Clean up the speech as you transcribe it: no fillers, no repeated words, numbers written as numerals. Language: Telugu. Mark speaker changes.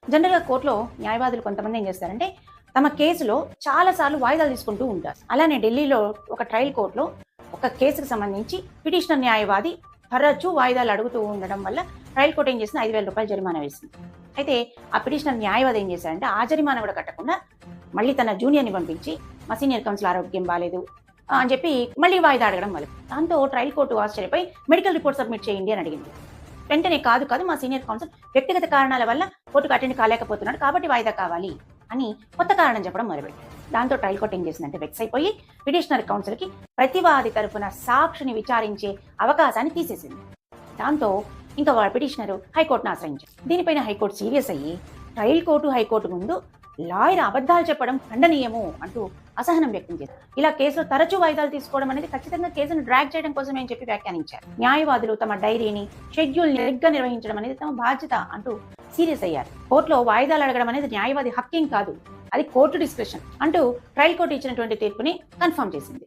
Speaker 1: జనరల్‌గా కోర్ట్‌లో న్యాయవాదులు కొంతమంది ఏం చేస్తారంటే, తమ కేసులో చాలా సార్లు వాయిదాలు తీసుకుంటూ ఉంటారు. అలానే ఢిల్లీలో ఒక ట్రయల్ కోర్ట్‌లో ఒక కేసుకు సంబంధించి పిటిషనర్ న్యాయవాది తరచూ వాయిదాలు అడుగుతూ ఉండడం వల్ల ట్రయల్ కోర్ట్ ఏం చేసింది, రూ. 5,000 జరిమానా వేసింది. అయితే ఆ పిటిషనర్ న్యాయవాది ఏం చేశారంటే, ఆ జరిమానా కూడా కట్టకుండా మళ్ళీ తన జూనియర్‌ని పంపించి, మా సీనియర్ కౌన్సిల్ ఆరోగ్యం బాలేదు అని చెప్పి మళ్ళీ వాయిదా అడగడం మొదలు. దాంతో ట్రయల్ కోర్టు ఆశ్చర్యపోయి మెడికల్ రిపోర్ట్ సబ్మిట్ చేయండి అని అడిగింది. వెంటనే కాదు మా సీనియర్ కౌన్సిల్ వ్యక్తిగత కారణాల వల్ల కోర్టుకు అటెండ్ కాలేకపోతున్నాడు కాబట్టి వాయిదా కావాలి అని కొత్త కారణం చెప్పడం మొదలుపెట్టింది. దాంతో ట్రయల్ కోర్టు ఏం చేసిందంటే వెక్స్ అయిపోయి పిటిషనర్ కౌన్సిల్కి ప్రతివాది తరఫున సాక్షిని విచారించే అవకాశాన్ని తీసేసింది. దాంతో ఇంకా పిటిషనర్ హైకోర్టును ఆశ్రయించారు. దీనిపైన హైకోర్టు సీరియస్ అయ్యి ట్రయల్ కోర్టు హైకోర్టు ముందు లాయర్ అబద్ధాలు చెప్పడం ఖండనీయము అంటూ అసహనం వ్యక్తం చేశారు. ఇలా కేసులో తరచూ వాయిదాలు తీసుకోవడం అనేది ఖచ్చితంగా కేసును డ్రాగ్ చేయడం కోసమే అని చెప్పి వ్యాఖ్యానించారు. న్యాయవాదులు తమ డైరీని షెడ్యూల్ సరిగ్గా నిర్వహించడం అనేది తమ బాధ్యత అంటూ సీరియస్ అయ్యారు. కోర్టులో వాయిదాలు అడగడం అనేది న్యాయవాది హక్కేం కాదు, అది కోర్టు డిస్క్రిప్షన్ అంటూ ట్రయల్ కోర్టు ఇచ్చినటువంటి తీర్పుని కన్ఫర్మ్ చేసింది.